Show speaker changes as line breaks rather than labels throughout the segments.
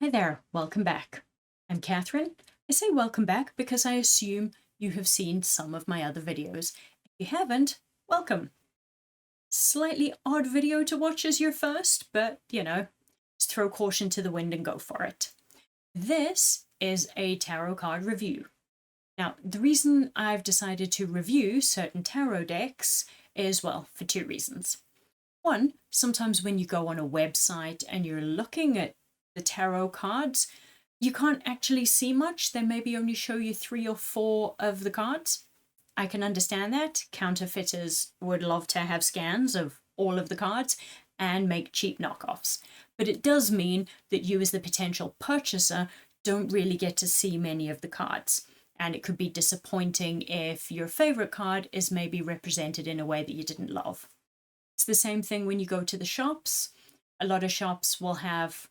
Hi there, welcome back. I'm Catherine. I say welcome back because I assume you have seen some of my other videos. If you haven't, welcome. Slightly odd video to watch as your first, but just throw caution to the wind and go for it. This is a tarot card review. Now, the reason I've decided to review certain tarot decks is, well, for two reasons. One, sometimes when you go on a website and you're looking at the tarot cards, you can't actually see much. They maybe only show you 3 or 4 of the cards. I can understand that. Counterfeiters would love to have scans of all of the cards and make cheap knockoffs. But it does mean that you as the potential purchaser don't really get to see many of the cards. And it could be disappointing if your favorite card is maybe represented in a way that you didn't love. It's the same thing when you go to the shops. A lot of shops will have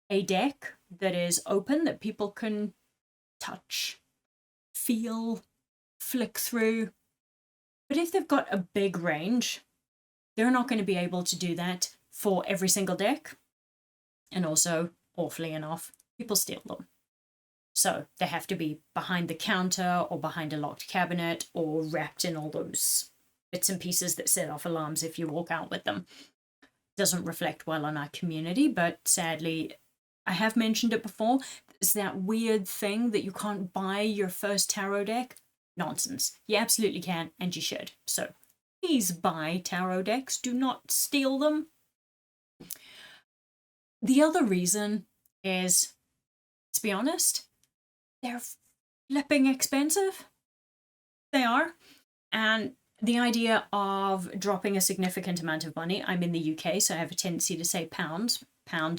a deck that is open that people can touch, feel, flick through. But if they've got a big range, they're not going to be able to do that for every single deck. And also, awfully enough, people steal them. So they have to be behind the counter or behind a locked cabinet or wrapped in all those bits and pieces that set off alarms if you walk out with them. Doesn't reflect well on our community, but sadly, I have mentioned it before, it's that weird thing that you can't buy your first tarot deck. Nonsense. You absolutely can, and you should. So please buy tarot decks. Do not steal them. The other reason is, to be honest, they're flipping expensive. They are. And the idea of dropping a significant amount of money, I'm in the UK, so I have a tendency to say pounds,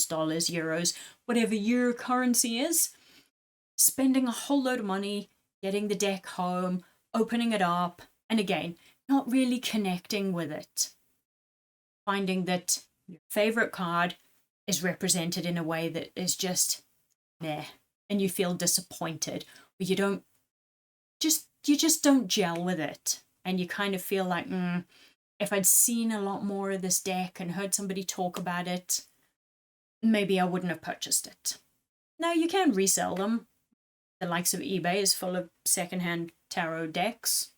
dollars, euros, whatever your currency is, spending a whole load of money, getting the deck home, opening it up, and again, not really connecting with it. Finding that your favorite card is represented in a way that is just meh, and you feel disappointed, or you just don't gel with it. And you kind of feel like, if I'd seen a lot more of this deck and heard somebody talk about it, maybe I wouldn't have purchased it. Now, you can resell them. The likes of eBay is full of secondhand tarot decks.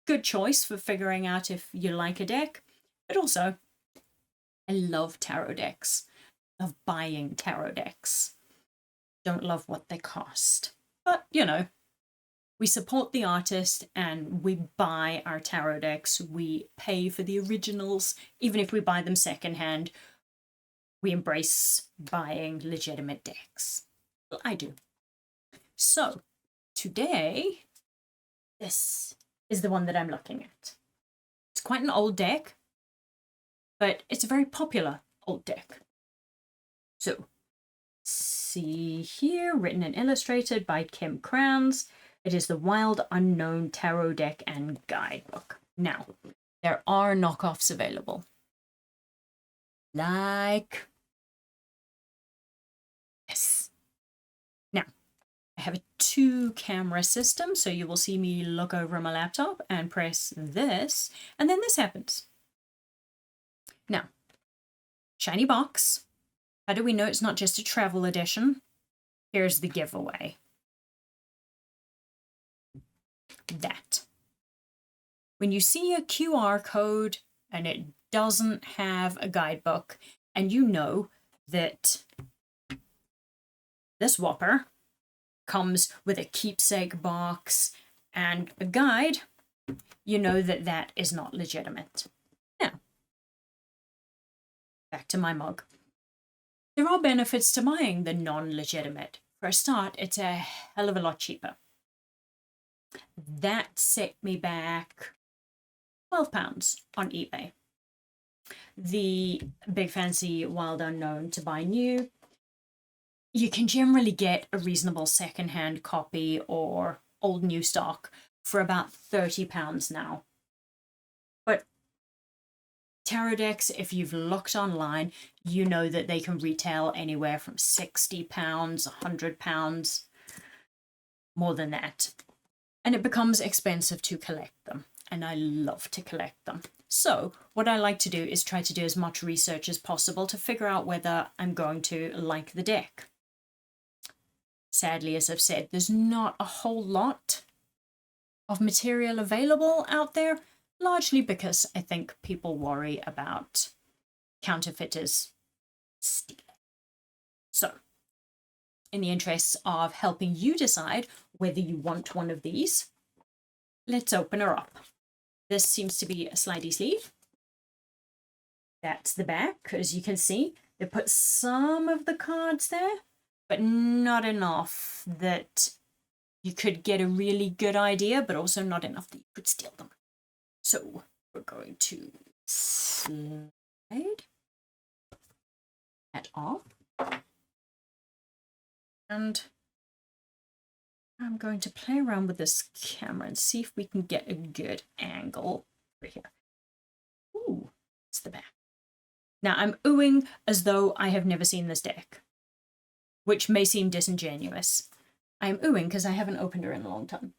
Good choice for figuring out if you like a deck. But also, I love tarot decks. Love buying tarot decks. Don't love what they cost. But, we support the artist and we buy our tarot decks. We pay for the originals. Even if we buy them secondhand, we embrace buying legitimate decks. Well, I do. So today, this is the one that I'm looking at. It's quite an old deck, but it's a very popular old deck. So, see here, written and illustrated by Kim Krans. It is the Wild Unknown Tarot Deck and Guidebook. Now, there are knockoffs available. Like this. Now, I have a 2-camera system, so you will see me look over my laptop and press this, and then this happens. Now, shiny box. How do we know it's not just a travel edition? Here's the giveaway. That. When you see a QR code and it doesn't have a guidebook, and you know that this whopper comes with a keepsake box and a guide, you know that that is not legitimate. Now, back to my mug. There are benefits to buying the non-legitimate. For a start, it's a hell of a lot cheaper. That set me back £12 on eBay. The Big Fancy Wild Unknown to buy new, you can generally get a reasonable secondhand copy or old new stock for about £30 now. But tarot decks, if you've looked online, you know that they can retail anywhere from £60, £100, more than that. And it becomes expensive to collect them. And I love to collect them. So what I like to do is try to do as much research as possible to figure out whether I'm going to like the deck. sadly, as I've said, there's not a whole lot of material available out there, largely because I think people worry about counterfeiters stealing. So, in the interests of helping you decide whether you want one of these, let's open her up. This seems to be a slidey sleeve. That's the back. As you can see, they put some of the cards there, but not enough that you could get a really good idea, but also not enough that you could steal them. So we're going to slide that off. And I'm going to play around with this camera and see if we can get a good angle over here. Ooh, that's the back. Now I'm oohing as though I have never seen this deck, which may seem disingenuous. I'm oohing because I haven't opened her in a long time.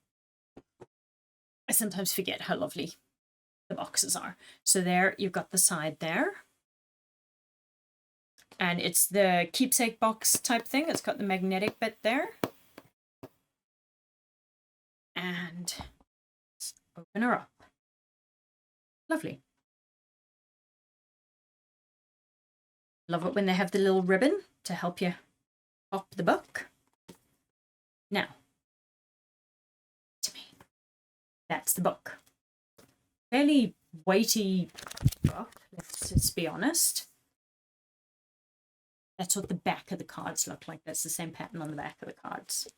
I sometimes forget how lovely the boxes are. So there, you've got the side there. And it's the keepsake box type thing. It's got the magnetic bit there. And let's open her up. Lovely. Love it when they have the little ribbon to help you pop the book. Now, to me, that's the book. Fairly weighty book, let's be honest. That's what the back of the cards look like. That's the same pattern on the back of the cards.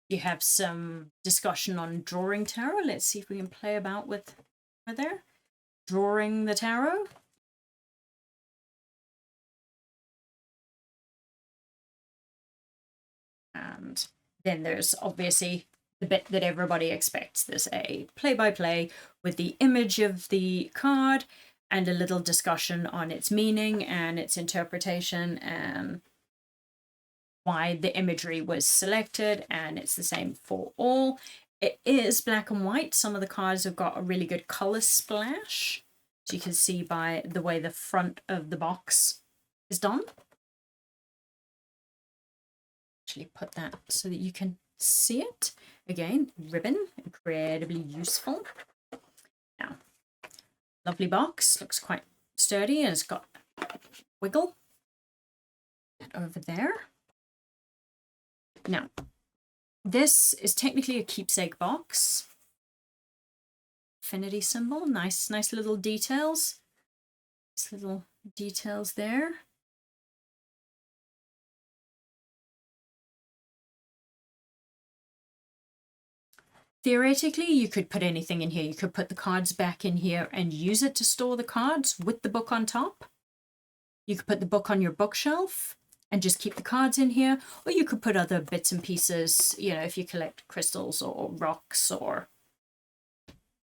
You have some discussion on drawing tarot. Let's see if we can play about with there. Drawing the tarot. And then there's obviously the bit that everybody expects. There's a play-by-play with the image of the card and a little discussion on its meaning and its interpretation and why the imagery was selected, and it's the same for all. It is black and white. Some of the cards have got a really good color splash, as you can see by the way the front of the box is done. Actually put that so that you can see it. Again, ribbon, incredibly useful. Now, lovely box, looks quite sturdy and it's got wiggle over there. Now, this is technically a keepsake box. Infinity symbol, nice little details. Nice little details there. Theoretically, you could put anything in here. You could put the cards back in here and use it to store the cards with the book on top. You could put the book on your bookshelf and just keep the cards in here. Or you could put other bits and pieces, you know, if you collect crystals or rocks or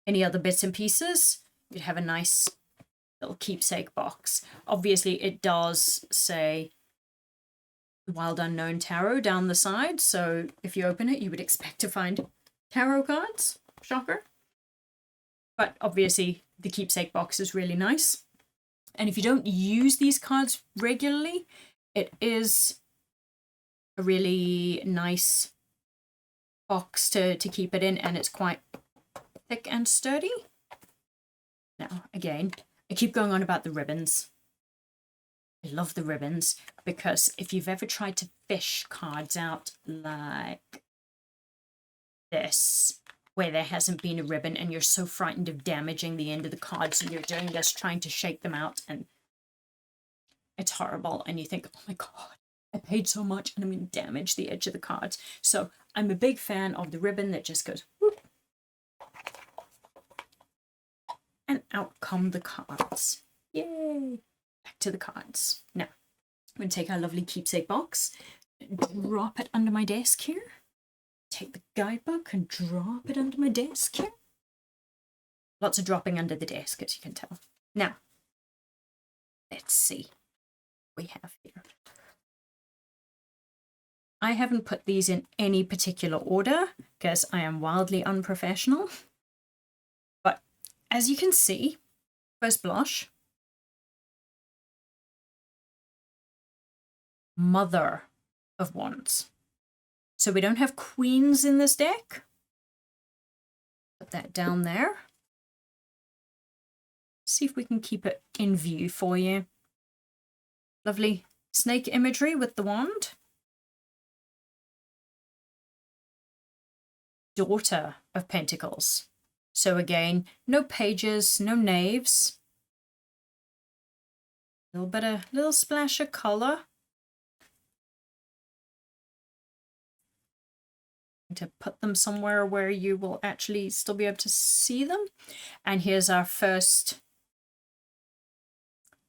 any other bits and pieces, you'd have a nice little keepsake box. Obviously, it does say Wild Unknown Tarot down the side. So if you open it, you would expect to find tarot cards. Shocker. But obviously the keepsake box is really nice. And if you don't use these cards regularly, it is a really nice box to keep it in, and it's quite thick and sturdy. Now, again, I keep going on about the ribbons. I love the ribbons because if you've ever tried to fish cards out like this, where there hasn't been a ribbon and you're so frightened of damaging the end of the cards and you're doing this trying to shake them out and it's horrible and you think, oh my god, I paid so much and I'm going to damage the edge of the cards. So I'm a big fan of the ribbon that just goes whoop, and out come the cards. Yay! Back to the cards. Now, I'm going to take our lovely keepsake box, drop it under my desk here. Take the guidebook and drop it under my desk here. Lots of dropping under the desk, as you can tell. Now, let's see what we have here. I haven't put these in any particular order because I am wildly unprofessional. But as you can see, first blush, Mother of Wands. So we don't have Queens in this deck. Put that down there. See if we can keep it in view for you. Lovely snake imagery with the wand. Daughter of Pentacles. So again, no pages, no knaves. Little splash of color. To put them somewhere where you will actually still be able to see them. And here's our first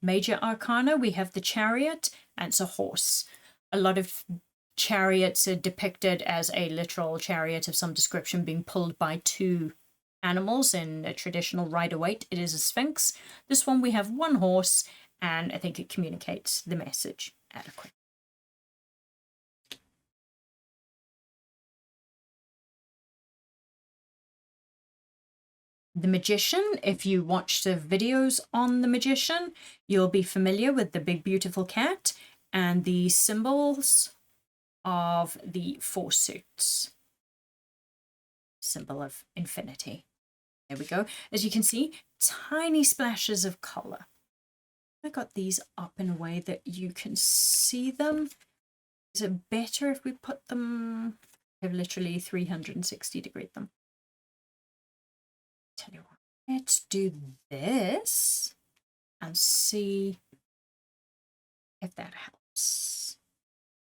major arcana. We have the Chariot, and it's a horse. A lot of chariots are depicted as a literal chariot of some description being pulled by two animals in a traditional Rider-Waite. It is a Sphinx. This one we have one horse, and I think it communicates the message adequately. The Magician, if you watch the videos on the Magician, you'll be familiar with the big beautiful cat and the symbols of the four suits. Symbol of infinity. There we go. As you can see, tiny splashes of color. I got these up in a way that you can see them. Is it better if we put them? I've literally 360 degreed them. Tell you what, let's do this and see if that helps.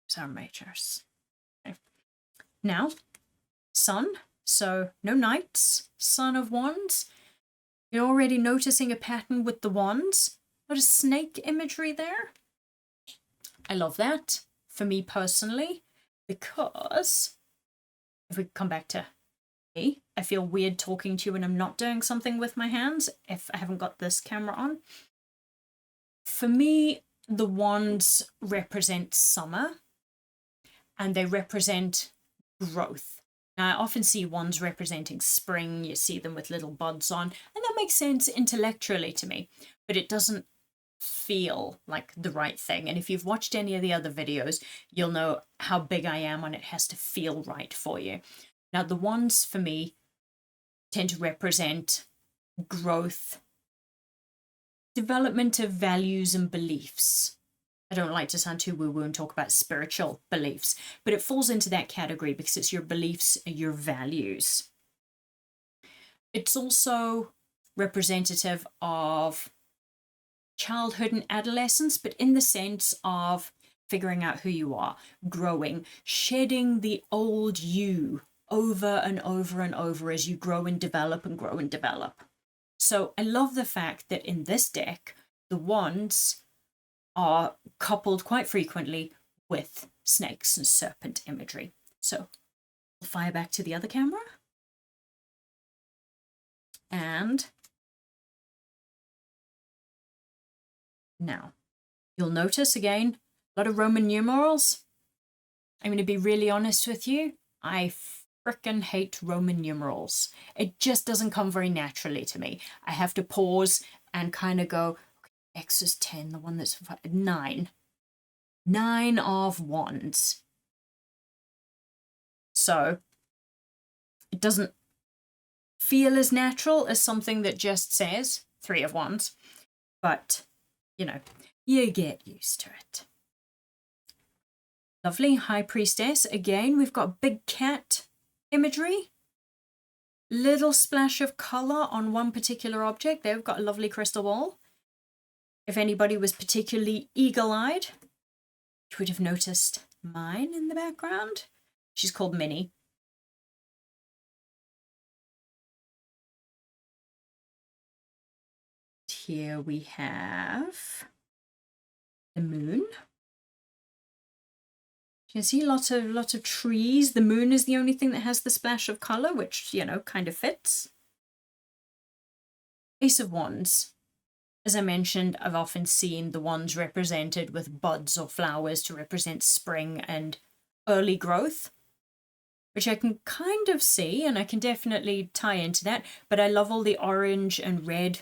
There's our majors. Okay. Now, Sun, so no Knights, Son of Wands. You're already noticing a pattern with the wands. What a snake imagery there. I love that for me personally, because if we come back to I feel weird talking to you when I'm not doing something with my hands if I haven't got this camera on. For me, the wands represent summer and they represent growth. Now, I often see wands representing spring. You see them with little buds on, and that makes sense intellectually to me, but it doesn't feel like the right thing. And if you've watched any of the other videos, you'll know how big I am on it has to feel right for you. Now, the wands for me tend to represent growth, development of values and beliefs. I don't like to sound too woo-woo and talk about spiritual beliefs, but it falls into that category because it's your beliefs and your values. It's also representative of childhood and adolescence, but in the sense of figuring out who you are, growing, shedding the old you over and over and over as you grow and develop and grow and develop. So I love the fact that in this deck, the wands are coupled quite frequently with snakes and serpent imagery. So we'll fire back to the other camera. And now you'll notice again, a lot of Roman numerals. I'm going to be really honest with you. I frickin' hate Roman numerals. It just doesn't come very naturally to me. I have to pause and kind of go, okay, X is 10, the one that's 9. 9 of wands. So it doesn't feel as natural as something that just says 3 of wands. But, you know, you get used to it. Lovely High Priestess. Again, we've got big cat imagery, little splash of color on one particular object. They've got a lovely crystal ball. If anybody was particularly eagle-eyed, you would have noticed mine in the background. She's called Minnie. Here we have the moon. You can see lots of trees. The moon is the only thing that has the splash of color, which, you know, kind of fits. Ace of Wands. As I mentioned, I've often seen the wands represented with buds or flowers to represent spring and early growth, which I can kind of see, and I can definitely tie into that. But I love all the orange and red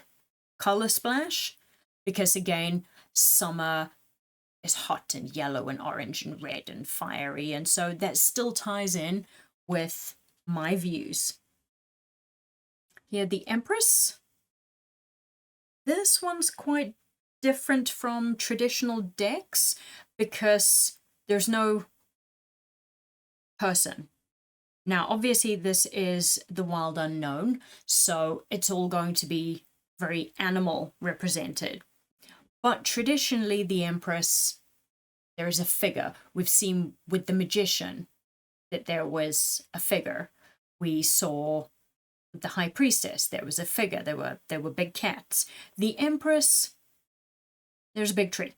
color splash because, again, summer, is hot and yellow and orange and red and fiery. And so that still ties in with my views. Here, the Empress. This one's quite different from traditional decks because there's no person. Now, obviously, this is the Wild Unknown, so it's all going to be very animal represented. But traditionally, the Empress, there is a figure. We've seen with the Magician that there was a figure. We saw the High Priestess, there was a figure. There were big cats. The Empress, there's a big tree.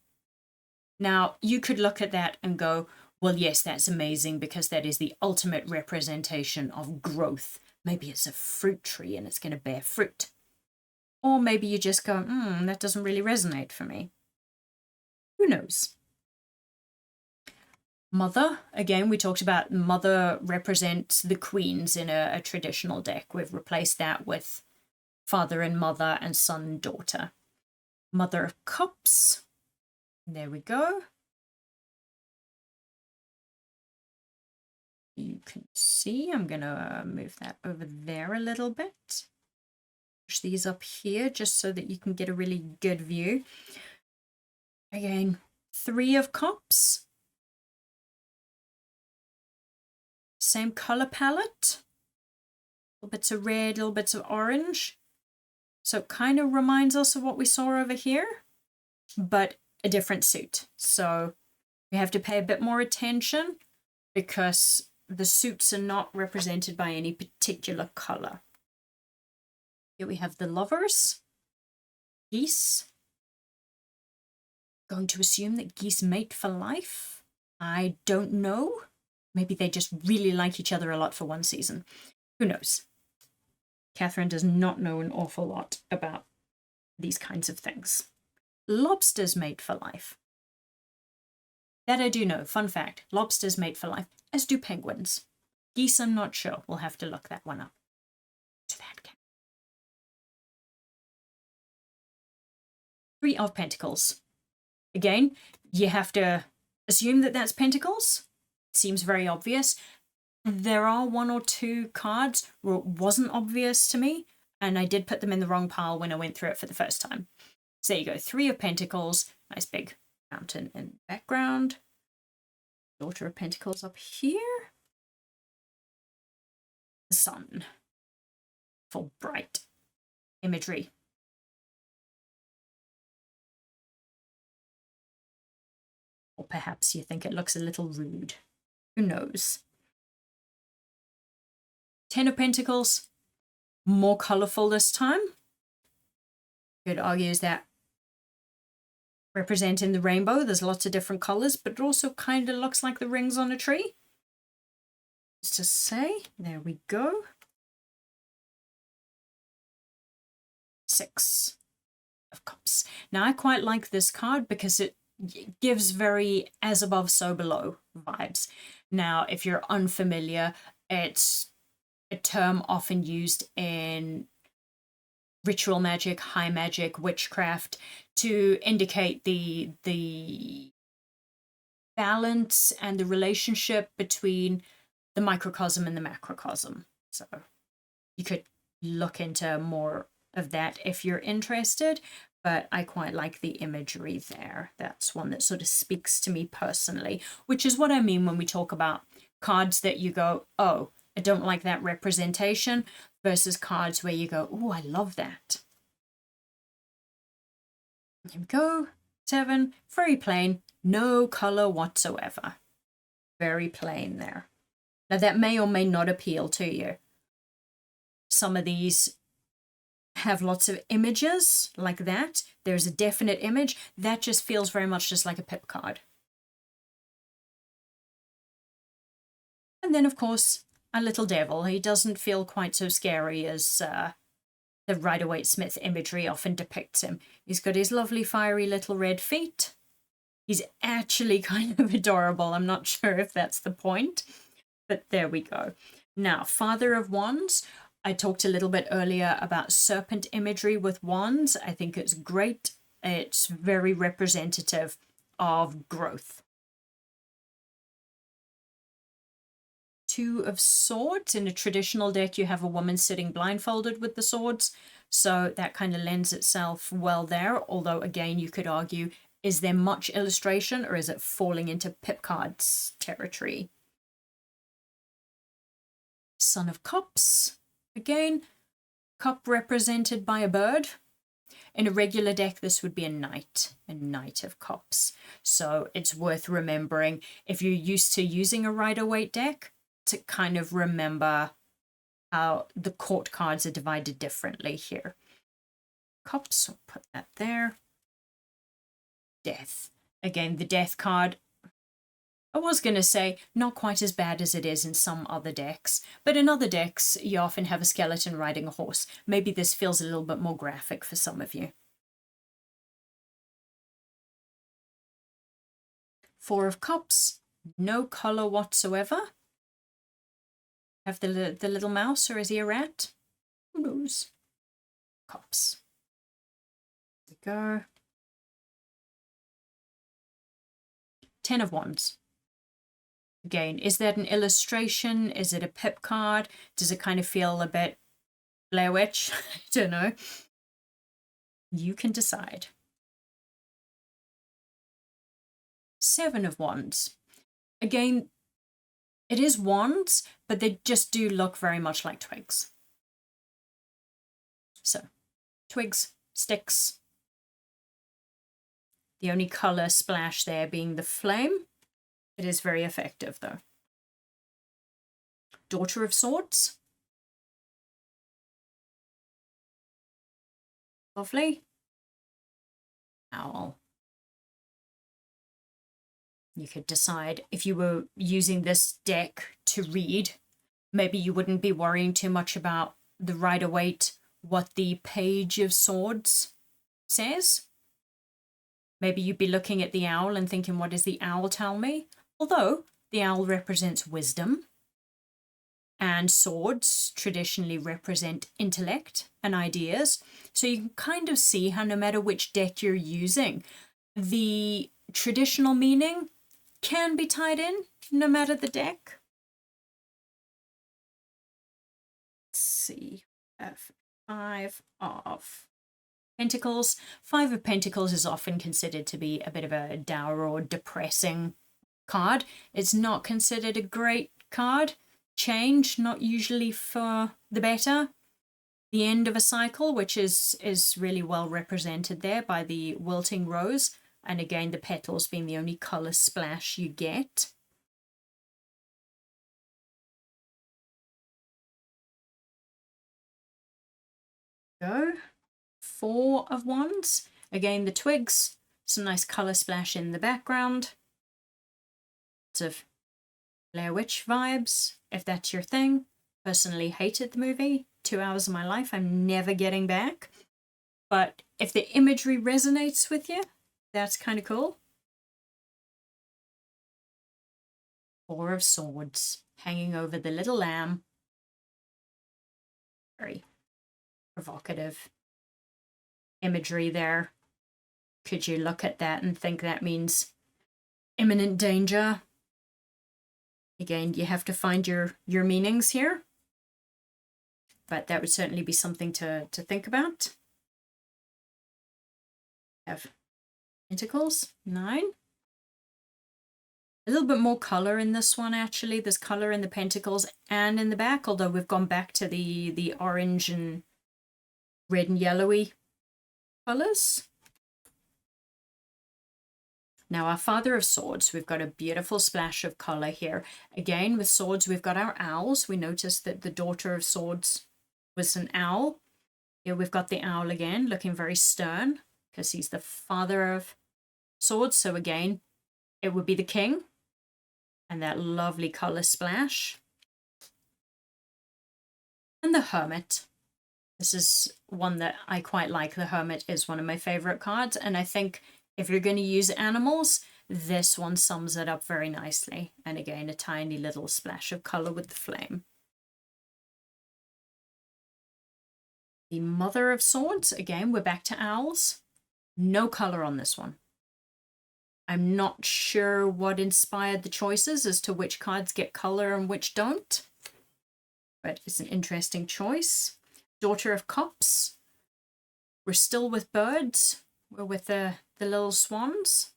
Now, you could look at that and go, well, yes, that's amazing because that is the ultimate representation of growth. Maybe it's a fruit tree and it's going to bear fruit. Or maybe you just go, that doesn't really resonate for me. Who knows? Mother, again, we talked about Mother represents the queens in a traditional deck. We've replaced that with father and mother and son and daughter. Mother of Cups, there we go. You can see, I'm going to move that over there a little bit. Push these up here just so that you can get a really good view. Again, Three of Cups. Same color palette. Little bits of red, little bits of orange. So it kind of reminds us of what we saw over here, but a different suit. So we have to pay a bit more attention because the suits are not represented by any particular color. Here we have the Lovers, Geese. Going to assume that geese mate for life? I don't know. Maybe they just really like each other a lot for one season. Who knows? Catherine does not know an awful lot about these kinds of things. Lobsters mate for life. That I do know. Fun fact. Lobsters mate for life, as do penguins. Geese, I'm not sure. We'll have to look that one up. To that cat. Three of Pentacles. Again, you have to assume that that's Pentacles. Seems very obvious. There are one or two cards where it wasn't obvious to me, and I did put them in the wrong pile when I went through it for the first time. So there you go, Three of Pentacles, nice big mountain in the background. Daughter of Pentacles up here. The Sun. Full bright imagery. Or perhaps you think it looks a little rude. Who knows? Ten of Pentacles, more colorful this time. Could argue is that representing the rainbow. There's lots of different colors, but it also kind of looks like the rings on a tree. Just to say, there we go. Six of Cups. Now, I quite like this card because it gives very as above, so below vibes. Now, if you're unfamiliar, it's a term often used in ritual magic, high magic, witchcraft to indicate the balance and the relationship between the microcosm and the macrocosm. So you could look into more of that if you're interested, but I quite like the imagery there. That's one that sort of speaks to me personally, which is what I mean when we talk about cards that you go, oh, I don't like that representation, versus cards where you go, oh, I love that. Here we go. 7, very plain, no color whatsoever. Very plain there. Now that may or may not appeal to you. Some of these have lots of images like that. There's a definite image. That just feels very much just like a pip card. And then, of course, a little devil. He doesn't feel quite so scary as the Rider-Waite-Smith imagery often depicts him. He's got his lovely fiery little red feet. He's actually kind of adorable. I'm not sure if that's the point, but there we go. Now, Father of Wands. I talked a little bit earlier about serpent imagery with wands. I think it's great. It's very representative of growth. Two of Swords. In a traditional deck, you have a woman sitting blindfolded with the swords, so that kind of lends itself well there. Although, again, you could argue, is there much illustration or is it falling into pip cards territory? Son of Cups. Again, cup represented by a bird. In a regular deck, this would be a Knight of Cups. So it's worth remembering, if you're used to using a Rider-Waite deck, to kind of remember how the court cards are divided differently here. Cups, I'll put that there. Death. Again, the Death card, I was going to say, not quite as bad as it is in some other decks, but in other decks, you often have a skeleton riding a horse. Maybe this feels a little bit more graphic for some of you. Four of Cups, no color whatsoever. Have the little mouse, or is he a rat? Who knows? Cups. There we go. 10 of Wands. Again, is that an illustration? Is it a pip card? Does it kind of feel a bit Blair Witch? I don't know. You can decide. 7 of Wands. Again, it is wands, but they just do look very much like twigs. So, twigs, sticks. The only color splash there being the flame. It is very effective, though. Daughter of Swords. Lovely. Owl. You could decide if you were using this deck to read, maybe you wouldn't be worrying too much about the Rider-Waite, what the Page of Swords says. Maybe you'd be looking at the owl and thinking, what does the owl tell me? Although the owl represents wisdom, and swords traditionally represent intellect and ideas. So you can kind of see how no matter which deck you're using, the traditional meaning can be tied in no matter the deck. Let's see. Five of Pentacles. Five of Pentacles is often considered to be a bit of a dour or depressing card. It's not considered a great card. Change, not usually for the better. The end of a cycle, which is really well represented there by the wilting rose. And again, the petals being the only color splash you get. Go. Four of Wands. Again, the twigs. Some nice color splash in the background. Lots of Blair Witch vibes, if that's your thing. Personally hated the movie. 2 hours of my life I'm never getting back. But if the imagery resonates with you, that's kind of cool. Four of Swords hanging over the little lamb. Very provocative imagery there. Could you look at that and think that means imminent danger? Again, you have to find your meanings here. But that would certainly be something to think about. Have Pentacles, 9. A little bit more color in this one, actually. There's color in the Pentacles and in the back, although we've gone back to the orange and red and yellowy colors. Now our Father of Swords, we've got a beautiful splash of color here. Again, with swords, we've got our owls. We noticed that the Daughter of Swords was an owl. Here we've got the owl again, looking very stern, because he's the Father of Swords. So again, it would be the king. And that lovely color splash. And the Hermit. This is one that I quite like. The Hermit is one of my favorite cards. And I think if you're going to use animals, this one sums it up very nicely. And again, a tiny little splash of color with the flame. The Mother of Swords. Again, we're back to owls. No color on this one. I'm not sure what inspired the choices as to which cards get color and which don't, but it's an interesting choice. Daughter of Cups. We're still with birds. We're with the little swans.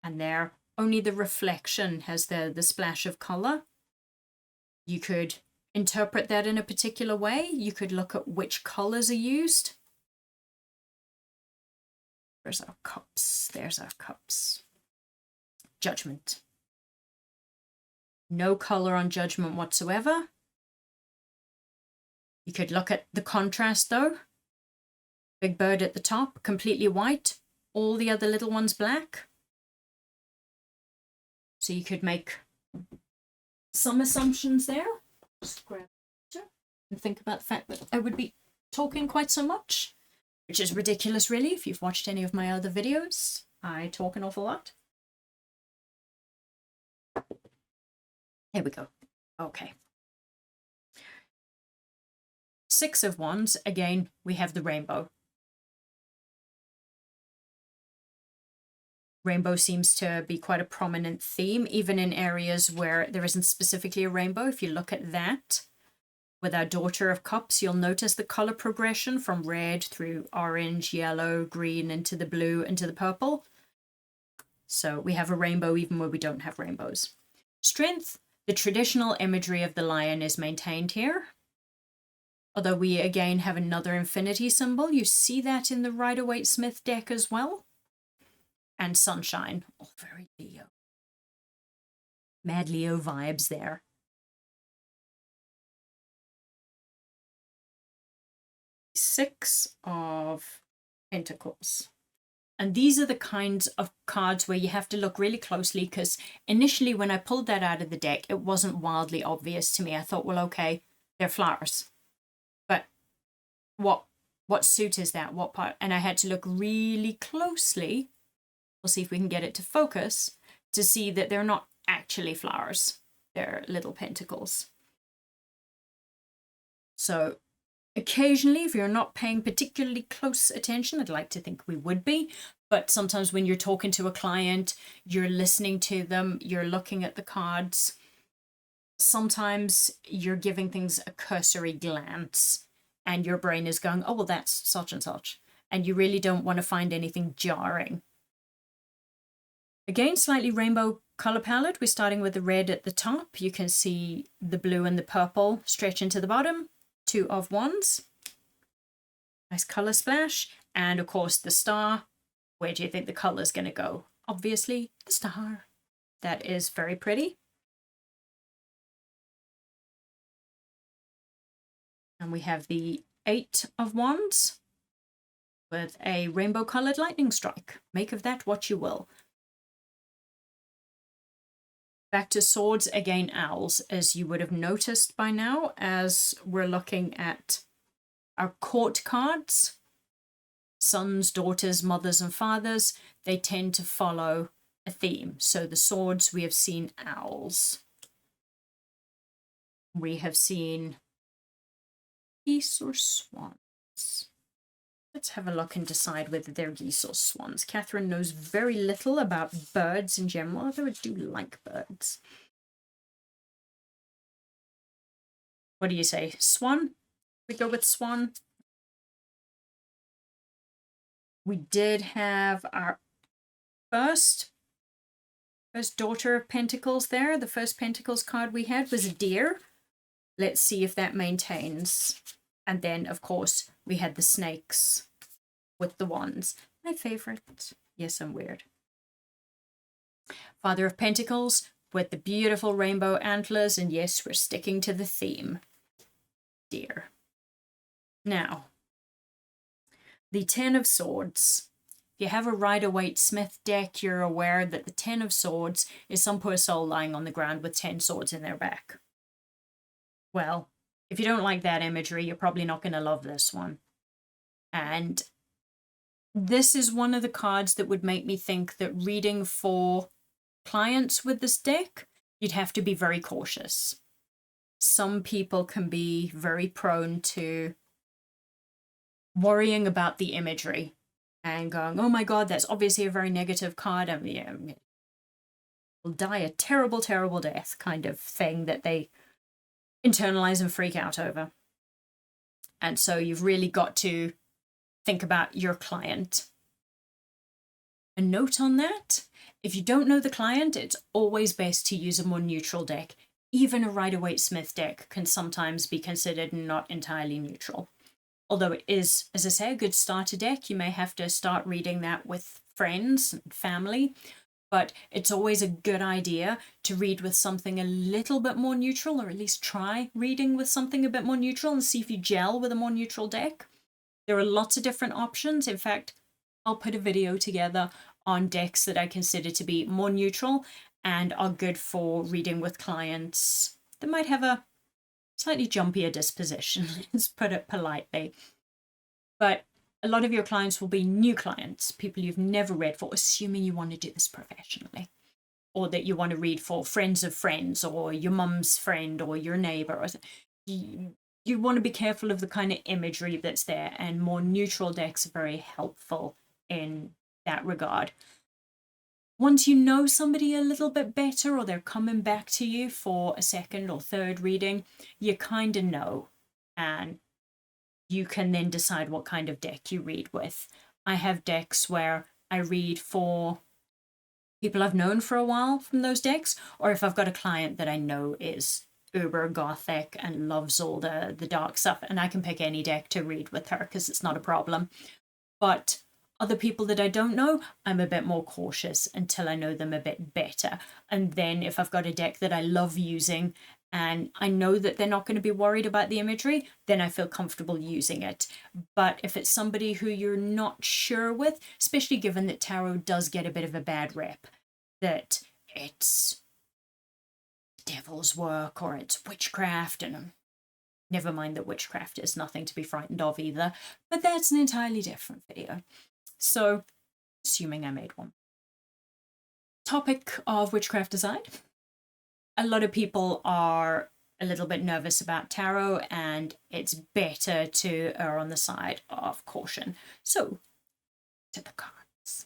And there, only the reflection has the splash of color. You could interpret that in a particular way. You could look at which colors are used. There's our cups. There's our cups. Judgment. No color on Judgment whatsoever. You could look at the contrast though. Big bird at the top, completely white. All the other little ones black. So you could make some assumptions there. Just grab it and think about the fact that I would be talking quite so much, which is ridiculous really. If you've watched any of my other videos, I talk an awful lot. There we go. Okay. Six of Wands, again, we have the rainbow. Rainbow seems to be quite a prominent theme, even in areas where there isn't specifically a rainbow. If you look at that, with our Daughter of Cups, you'll notice the color progression from red through orange, yellow, green, into the blue, into the purple. So we have a rainbow even where we don't have rainbows. Strength, the traditional imagery of the lion is maintained here. Although we again have another infinity symbol. You see that in the Rider-Waite-Smith deck as well. And sunshine, all very Leo. Mad Leo vibes there. Six of Pentacles. And these are the kinds of cards where you have to look really closely, because initially when I pulled that out of the deck, it wasn't wildly obvious to me. I thought, well, okay, they're flowers. But what suit is that? What part? And I had to look really closely. We'll see if we can get it to focus to see that they're not actually flowers. They're little pentacles. So occasionally, if you're not paying particularly close attention, I'd like to think we would be, but sometimes when you're talking to a client, you're listening to them, you're looking at the cards, sometimes you're giving things a cursory glance and your brain is going, oh, well, that's such and such. And you really don't want to find anything jarring. Again, slightly rainbow color palette. We're starting with the red at the top. You can see the blue and the purple stretch into the bottom. Two of Wands. Nice color splash. And of course the star. Where do you think the color is going to go? Obviously the star. That is very pretty. And we have the Eight of Wands with a rainbow colored lightning strike. Make of that what you will. Back to Swords, again, owls, as you would have noticed by now, as we're looking at our court cards. Sons, daughters, mothers, and fathers, they tend to follow a theme. So the swords, we have seen owls. We have seen geese or swans. Let's have a look and decide whether they're geese or swans. Catherine knows very little about birds in general, although I do like birds. What do you say? Swan? We go with swan. We did have our first Daughter of Pentacles there. The first Pentacles card we had was a deer. Let's see if that maintains. And then, of course, we had the snakes with the wands. My favorite. Yes, I'm weird. Father of Pentacles with the beautiful rainbow antlers. And yes, we're sticking to the theme. Deer. Now, the Ten of Swords. If you have a Rider-Waite-Smith deck, you're aware that the Ten of Swords is some poor soul lying on the ground with 10 swords in their back. Well, if you don't like that imagery, you're probably not going to love this one. And this is one of the cards that would make me think that reading for clients with this deck, you'd have to be very cautious. Some people can be very prone to worrying about the imagery and going, oh my God, that's obviously a very negative card. I mean, will die a terrible, terrible death kind of thing that they internalize and freak out over. And so you've really got to think about your client. A note on that, if you don't know the client, it's always best to use a more neutral deck. Even a Rider-Waite-Smith deck can sometimes be considered not entirely neutral. Although it is, as I say, a good starter deck, you may have to start reading that with friends and family. But it's always a good idea to read with something a little bit more neutral, or at least try reading with something a bit more neutral and see if you gel with a more neutral deck. There are lots of different options. In fact, I'll put a video together on decks that I consider to be more neutral and are good for reading with clients that might have a slightly jumpier disposition, let's put it politely. But a lot of your clients will be new clients, people you've never read for, assuming you want to do this professionally, or that you want to read for friends of friends, or your mum's friend, or your neighbor. Or you want to be careful of the kind of imagery that's there, and more neutral decks are very helpful in that regard. Once you know somebody a little bit better, or they're coming back to you for a second or third reading, you kind of know, and you can then decide what kind of deck you read with. I have decks where I read for people I've known for a while from those decks, or if I've got a client that I know is uber gothic and loves all the dark stuff, and I can pick any deck to read with her because it's not a problem. But other people that I don't know, I'm a bit more cautious until I know them a bit better. And then if I've got a deck that I love using and I know that they're not going to be worried about the imagery, then I feel comfortable using it. But if it's somebody who you're not sure with, especially given that tarot does get a bit of a bad rep, that it's devil's work or it's witchcraft, and never mind that witchcraft is nothing to be frightened of either, but that's an entirely different video. So, assuming I made one. Topic of witchcraft aside, a lot of people are a little bit nervous about tarot, and it's better to err on the side of caution. So, to the cards.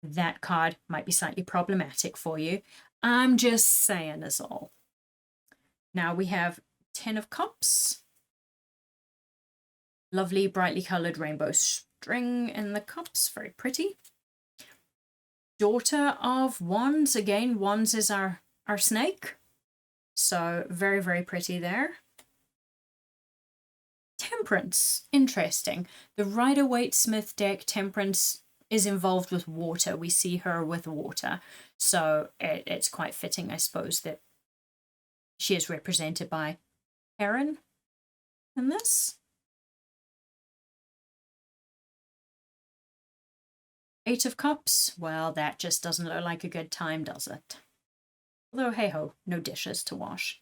That card might be slightly problematic for you. I'm just saying is all. Now we have 10 of Cups. Lovely, brightly coloured rainbow string in the cups. Very pretty. Daughter of Wands. Again, Wands is our snake. So very, very pretty there. Temperance. Interesting. The Rider-Waite-Smith deck, Temperance, is involved with water. We see her with water. So it's quite fitting, I suppose, that she is represented by Heron in this. 8 of Cups, well, that just doesn't look like a good time, does it? Although, hey-ho, no dishes to wash.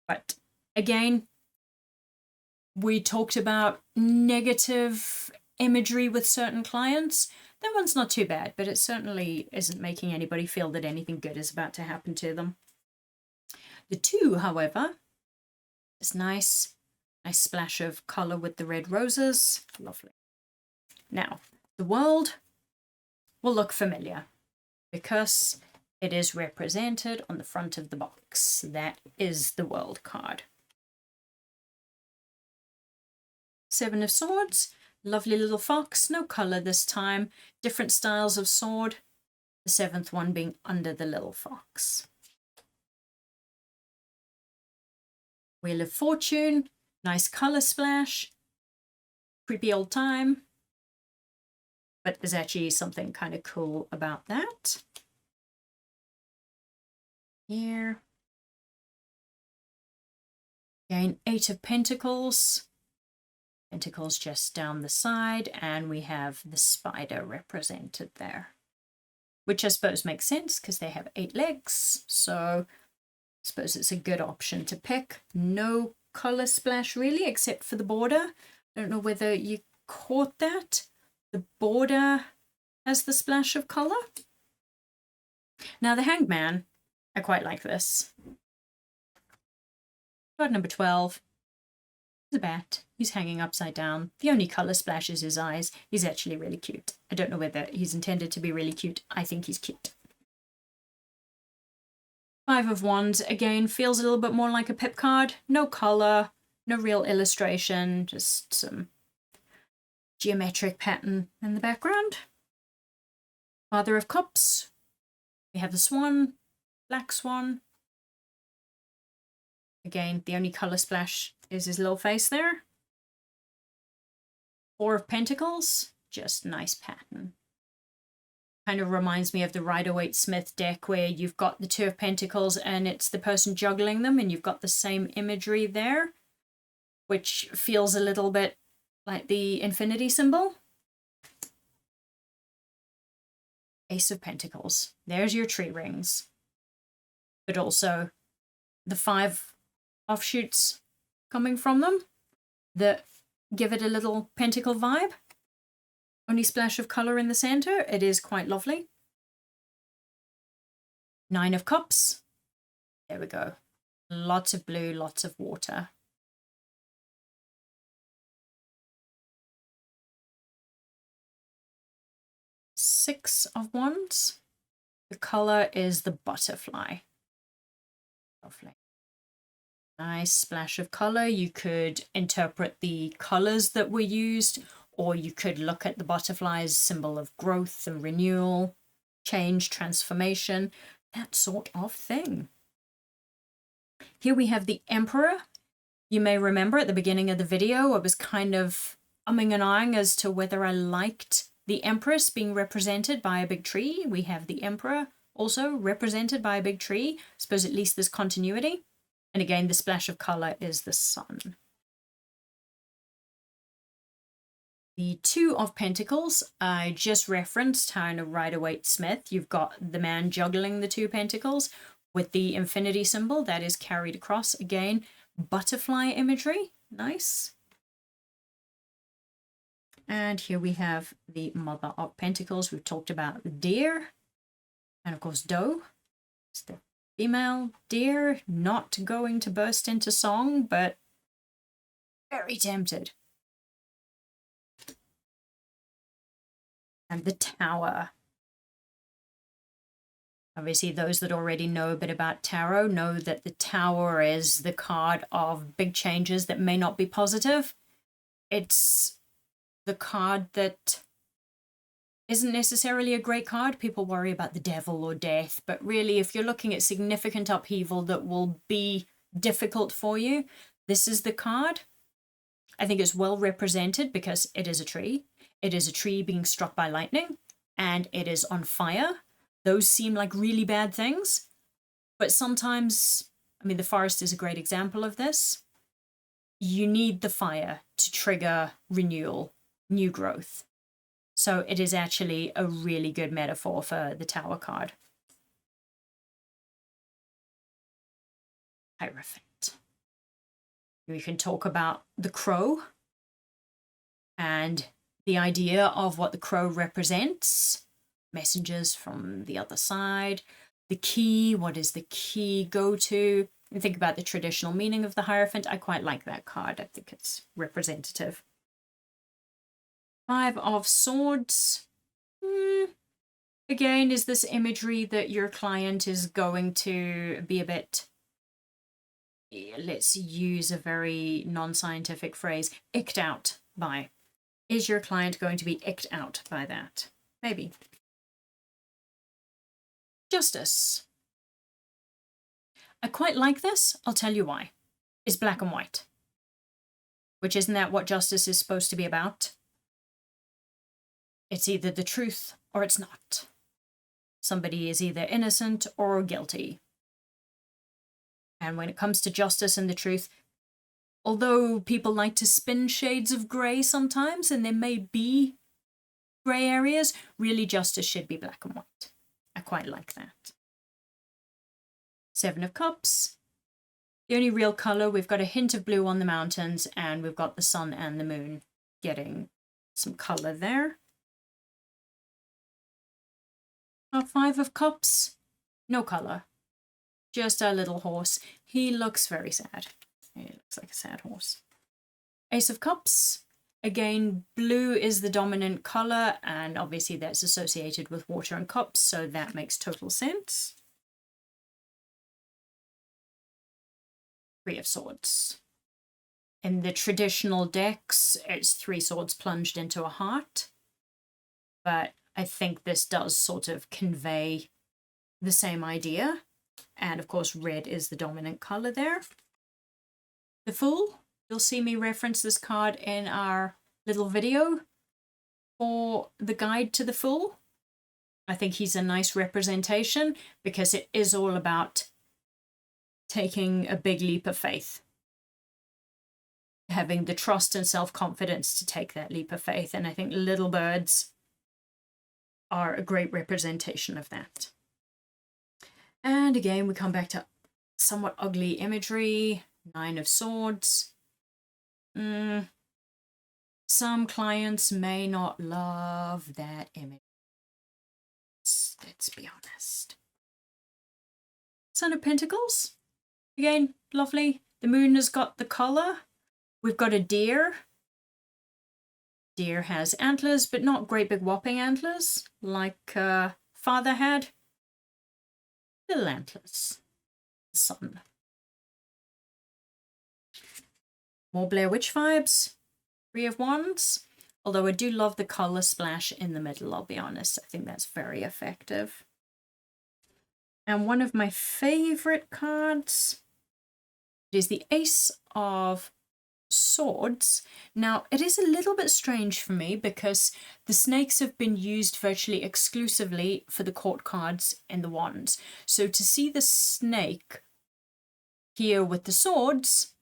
But again, we talked about negative imagery with certain clients. That one's not too bad, but it certainly isn't making anybody feel that anything good is about to happen to them. The 2, however, is nice. Nice splash of colour with the red roses. Lovely. Now, the World will look familiar because it is represented on the front of the box. That is the World card. 7 of Swords, lovely little fox, no colour this time, different styles of sword, the 7th one being under the little fox. Wheel of Fortune, nice colour splash, creepy old time. But there's actually something kind of cool about that. Here. Again, 8 of Pentacles. Pentacles just down the side, and we have the spider represented there. Which I suppose makes sense because they have 8 legs. So I suppose it's a good option to pick. No colour splash really, except for the border. I don't know whether you caught that. The border has the splash of colour. Now the Hanged Man, I quite like this. Card number 12. The bat. He's hanging upside down. The only colour splash is his eyes. He's actually really cute. I don't know whether he's intended to be really cute. I think he's cute. Five of Wands, again, feels a little bit more like a pip card. No colour, no real illustration, just some geometric pattern in the background. Father of Cups. We have the swan, black swan. Again, the only colour splash is his little face there. Four of Pentacles, just nice pattern. Kind of reminds me of the Rider-Waite-Smith deck where you've got the Two of Pentacles and it's the person juggling them and you've got the same imagery there, which feels a little bit like the infinity symbol. Ace of Pentacles. There's your tree rings. But also the 5 offshoots coming from them that give it a little pentacle vibe. Only splash of colour in the centre. It is quite lovely. 9 of Cups. There we go. Lots of blue, lots of water. Six of Wands. The colour is the butterfly. Lovely. Nice splash of colour. You could interpret the colours that were used, or you could look at the butterfly's symbol of growth and renewal, change, transformation, that sort of thing. Here we have the Emperor. You may remember at the beginning of the video, I was kind of umming and ahhing as to whether I liked the Empress being represented by a big tree. We have the Emperor also represented by a big tree. I suppose at least there's continuity. And again, the splash of colour is the sun. The Two of Pentacles, I just referenced how in a Rider-Waite-Smith, you've got the man juggling the 2 pentacles with the infinity symbol that is carried across. Again, butterfly imagery, nice. And here we have the Mother of Pentacles. We've talked about the deer and of course doe. It's the female deer, not going to burst into song, but very tempted. And the Tower. Obviously, those that already know a bit about tarot know that the Tower is the card of big changes that may not be positive. It's the card that isn't necessarily a great card. People worry about the devil or death, but really, if you're looking at significant upheaval that will be difficult for you, this is the card. I think it's well represented because it is a tree. It is a tree being struck by lightning, and it is on fire. Those seem like really bad things, but sometimes, I mean, the forest is a great example of this. You need the fire to trigger renewal, new growth. So it is actually a really good metaphor for the Tower card. Hierophant. We can talk about the crow and the idea of what the crow represents. Messengers from the other side. The key, what does the key go to? And think about the traditional meaning of the Hierophant. I quite like that card. I think it's representative. 5 of Swords. Again, is this imagery that your client is going to be a bit, let's use a very non-scientific phrase, icked out by? Is your client going to be icked out by that? Maybe. Justice. I quite like this. I'll tell you why. It's black and white. Which isn't that what justice is supposed to be about? It's either the truth or it's not. Somebody is either innocent or guilty. And when it comes to justice and the truth, although people like to spin shades of grey sometimes, and there may be grey areas, really justice should be black and white. I quite like that. 7 of Cups. The only real colour, we've got a hint of blue on the mountains, and we've got the sun and the moon getting some colour there. 5 of Cups. No colour. Just a little horse. He looks very sad. He looks like a sad horse. Ace of Cups. Again, blue is the dominant color, and obviously that's associated with water and cups, so that makes total sense. Three of Swords. In the traditional decks, it's three swords plunged into a heart, but I think this does sort of convey the same idea. And of course, red is the dominant color there. The Fool. You'll see me reference this card in our little video for the guide to the Fool. I think he's a nice representation because it is all about taking a big leap of faith, having the trust and self-confidence to take that leap of faith. And I think little birds are a great representation of that. And again, we come back to somewhat ugly imagery. Nine of Swords. Some clients may not love that image. Let's be honest. Son of Pentacles. Again, lovely. The moon has got the color. We've got a deer. Deer has antlers, but not great big whopping antlers like Father had. Little antlers. The sun. More Blair Witch vibes. Three of Wands. Although I do love the color splash in the middle, I'll be honest. I think that's very effective. And one of my favorite cards is the Ace of Swords. Now, it is a little bit strange for me because the snakes have been used virtually exclusively for the court cards and the wands. So to see the snake here with the swords,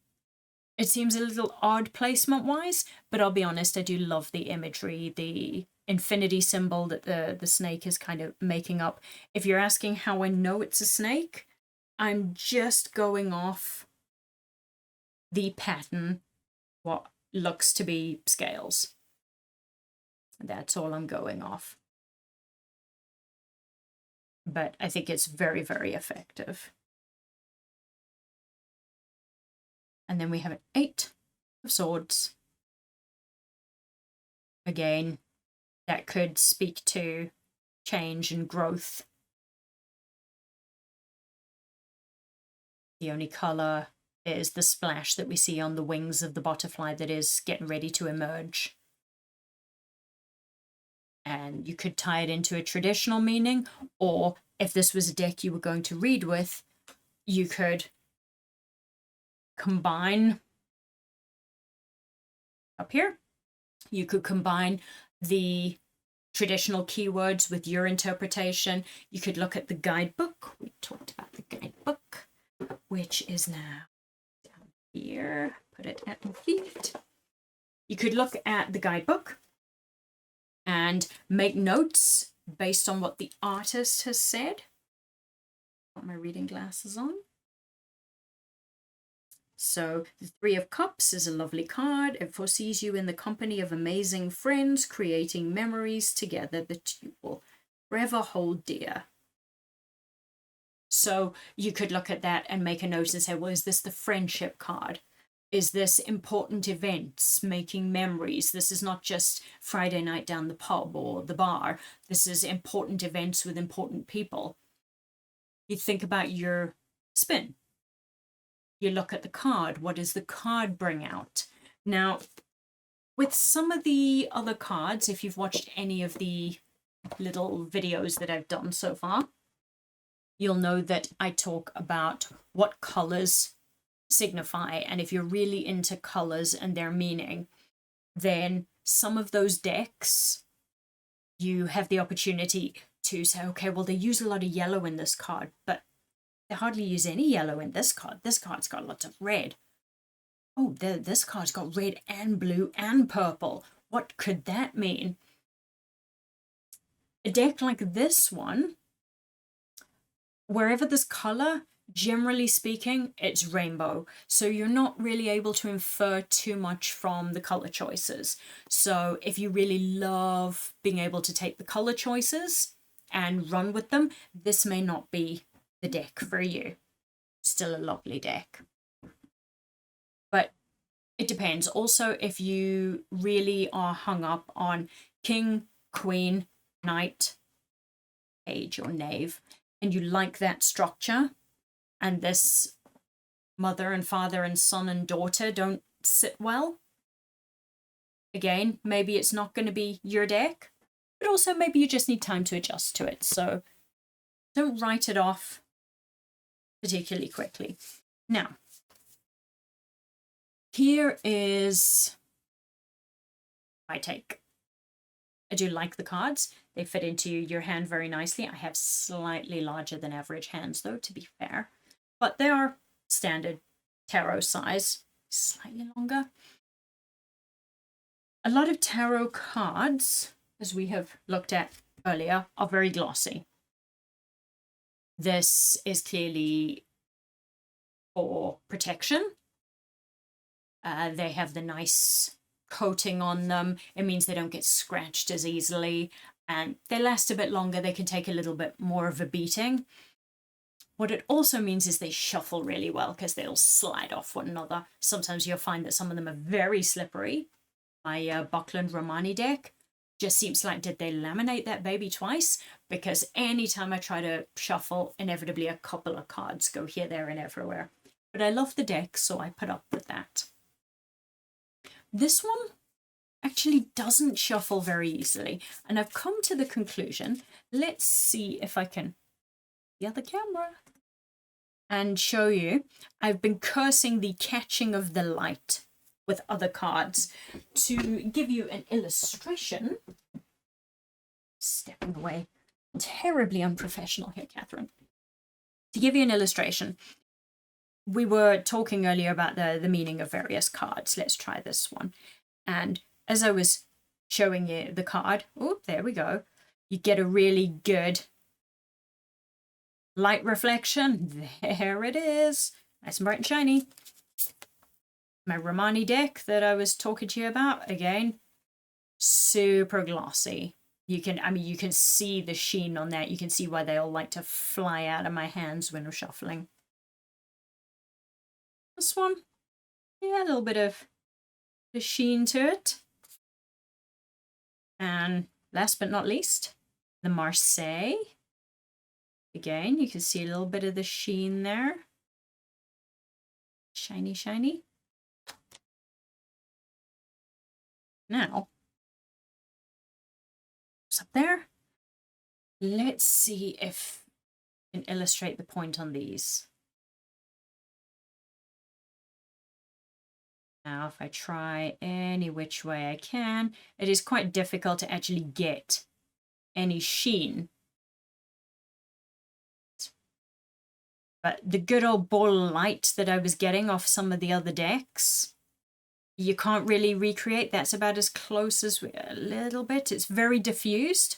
it seems a little odd placement-wise, but I'll be honest, I do love the imagery, the infinity symbol that the snake is kind of making up. If you're asking how I know it's a snake, I'm just going off the pattern, what looks to be scales. That's all I'm going off. But I think it's very, very effective. And then we have an Eight of Swords. Again, that could speak to change and growth. The only color is the splash that we see on the wings of the butterfly that is getting ready to emerge. And you could tie it into a traditional meaning, or if this was a deck you were going to read with, you could combine up here. You could combine the traditional keywords with your interpretation. You could look at the guidebook. We talked about the guidebook, which is now down here. Put it at my feet. You could look at the guidebook and make notes based on what the artist has said. Got my reading glasses on. So the Three of Cups is a lovely card. It foresees you in the company of amazing friends, creating memories together that you will forever hold dear. So you could look at that and make a note and say, well, is this the friendship card? Is this important events, making memories? This is not just Friday night down the pub or the bar. This is important events with important people. You think about your spin. You look at the card. What does the card bring out? Now, with some of the other cards, if you've watched any of the little videos that I've done so far, you'll know that I talk about what colors signify. And if you're really into colors and their meaning, then some of those decks, you have the opportunity to say, okay, well, they use a lot of yellow in this card, but they hardly use any yellow in this card. This card's got lots of red. Oh, this card's got red and blue and purple. What could that mean? A deck like this one, wherever there's color, generally speaking, it's rainbow. So you're not really able to infer too much from the color choices. So if you really love being able to take the color choices and run with them, this may not be the deck for you. Still a lovely deck. But It depends. Also, if you really are hung up on king, queen, knight, page, or knave, and you like that structure, and this mother and father and son and daughter don't sit well, again, maybe it's not going to be your deck, but also maybe you just need time to adjust to it. So don't write it off particularly quickly. Now, here is my take. I do like the cards. They fit into your hand very nicely. I have slightly larger than average hands, though, to be fair. But they are standard tarot size, slightly longer. A lot of tarot cards, as we have looked at earlier, are very glossy. This is clearly for protection. They have the nice coating on them. It means they don't get scratched as easily, and they last a bit longer. They can take a little bit more of a beating. What it also means is they shuffle really well because they'll slide off one another. Sometimes you'll find that some of them are very slippery. My Buckland Romani deck just seems like, did they laminate that baby twice? Because anytime I try to shuffle, inevitably a couple of cards go here, there, and everywhere. But I love the deck, so I put up with that. This one actually doesn't shuffle very easily, and I've come to the conclusion, let's see if I can the other camera and show you. I've been cursing the catching of the light with other cards to give you an illustration. Stepping away. Terribly unprofessional here, Catherine. To give you an illustration, we were talking earlier about the meaning of various cards. Let's try this one. And as I was showing you the card, oh, there we go. You get a really good light reflection. There it is. Nice and bright and shiny. My Romani deck that I was talking to you about, again, super glossy. You can see the sheen on that. You can see why they all like to fly out of my hands when I'm shuffling. This one, yeah, a little bit of the sheen to it. And last but not least, the Marseille. Again, you can see a little bit of the sheen there. Shiny, shiny. Now, it's up there. Let's see if I can illustrate the point on these. Now, if I try any which way I can, it is quite difficult to actually get any sheen. But the good old ball of light that I was getting off some of the other decks, you can't really recreate. That's about as close as a little bit. It's very diffused.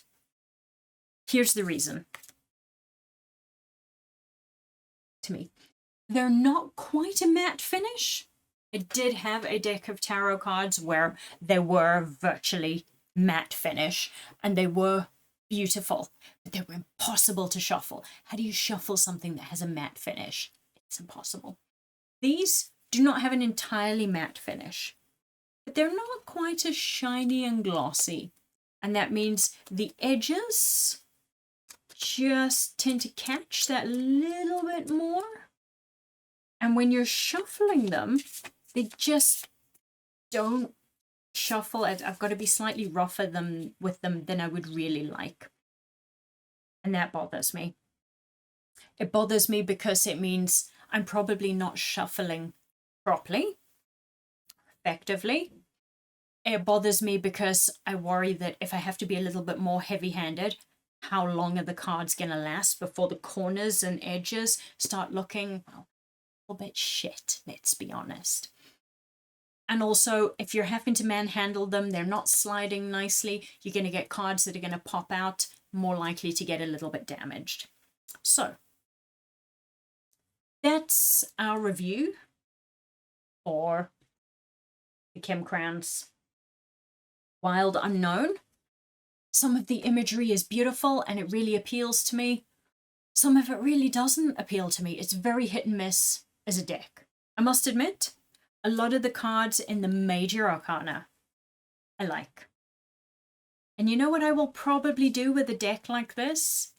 Here's the reason. To me, they're not quite a matte finish. I did have a deck of tarot cards where they were virtually matte finish, and they were beautiful, but they were impossible to shuffle. How do you shuffle something that has a matte finish? It's impossible. These do not have an entirely matte finish, but they're not quite as shiny and glossy. And that means the edges just tend to catch that little bit more. And when you're shuffling them, they just don't shuffle. I've got to be slightly rougher with them than I would really like. And that bothers me. It bothers me because it means I'm probably not shuffling properly, effectively. It bothers me because I worry that if I have to be a little bit more heavy-handed, how long are the cards going to last before the corners and edges start looking, well, a little bit shit, let's be honest. And also, if you're having to manhandle them, they're not sliding nicely, you're going to get cards that are going to pop out, more likely to get a little bit damaged. So, that's our review for the Kim Krans Wild Unknown. Some of the imagery is beautiful and it really appeals to me. Some of it really doesn't appeal to me. It's very hit and miss as a deck. I must admit, A lot of the cards in the major arcana I like. And you know what I will probably do with a deck like this?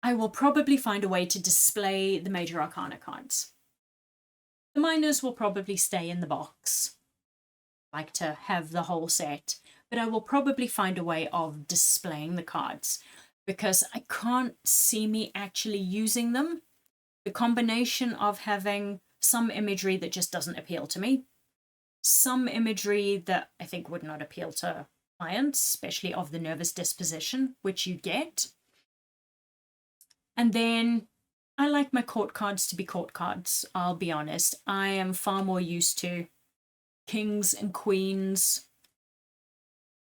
I will probably find a way to display the major arcana cards. The minors will probably stay in the box. I like to have the whole set, but I will probably find a way of displaying the cards because I can't see me actually using them. The combination of having some imagery that just doesn't appeal to me, some imagery that I think would not appeal to clients, especially of the nervous disposition, which you get. And then I like my court cards to be court cards, I'll be honest. I am far more used to kings and queens,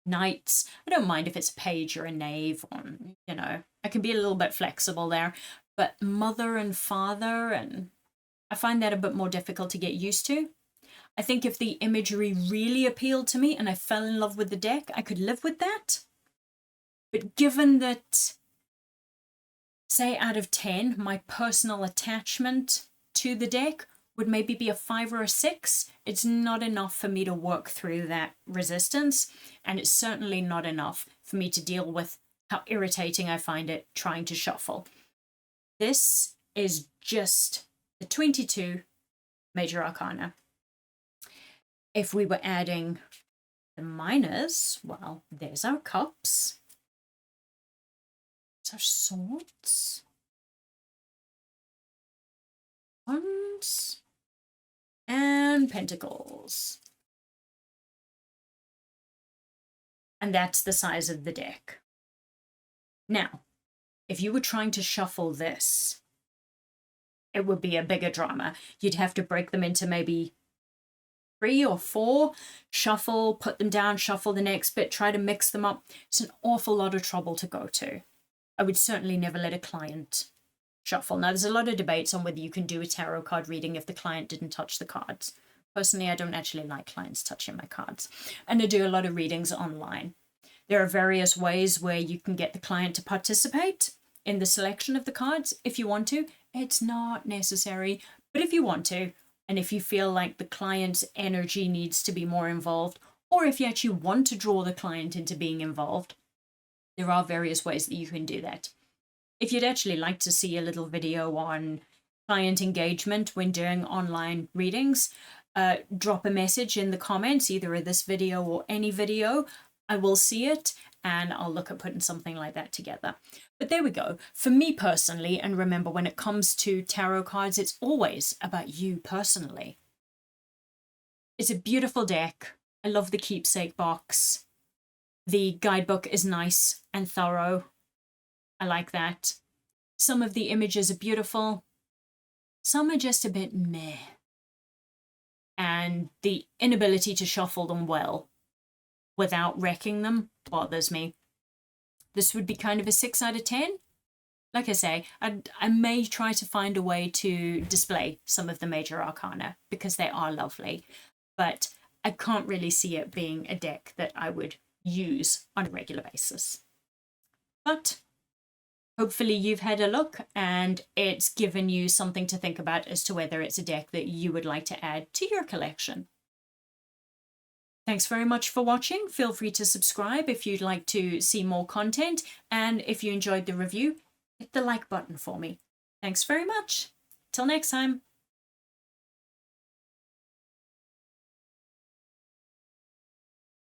knights. I don't mind if it's a page or a knave, or, you know, I can be a little bit flexible there. But mother and father, and I find that a bit more difficult to get used to. I think if the imagery really appealed to me and I fell in love with the deck, I could live with that. But given that, say out of 10, my personal attachment to the deck would maybe be a 5 or a 6, it's not enough for me to work through that resistance. And it's certainly not enough for me to deal with how irritating I find it trying to shuffle. This is just the 22 major arcana. If we were adding the minors, well, there's our cups. There's our swords. Wands. And pentacles. And that's the size of the deck. Now, if you were trying to shuffle this, it would be a bigger drama. You'd have to break them into maybe 3 or 4, shuffle, put them down, shuffle the next bit, try to mix them up. It's an awful lot of trouble to go to. I would certainly never let a client shuffle. Now, there's a lot of debates on whether you can do a tarot card reading if the client didn't touch the cards. Personally, I don't actually like clients touching my cards. And I do a lot of readings online. There are various ways where you can get the client to participate in the selection of the cards if you want to. It's not necessary, but if you want to, and if you feel like the client's energy needs to be more involved, or if you actually want to draw the client into being involved, there are various ways that you can do that. If you'd actually like to see a little video on client engagement when doing online readings, drop a message in the comments, either of this video or any video. I will see it and I'll look at putting something like that together. But there we go. For me personally, and remember, when it comes to tarot cards, it's always about you personally. It's a beautiful deck. I love the keepsake box. The guidebook is nice and thorough. I like that. Some of the images are beautiful. Some are just a bit meh. And the inability to shuffle them well without wrecking them bothers me. This would be kind of a 6 out of 10. Like I say, I may try to find a way to display some of the major arcana because they are lovely, but I can't really see it being a deck that I would use on a regular basis. But hopefully you've had a look and it's given you something to think about as to whether it's a deck that you would like to add to your collection. Thanks very much for watching. Feel free to subscribe if you'd like to see more content. And if you enjoyed the review, hit the like button for me. Thanks very much. Till next time.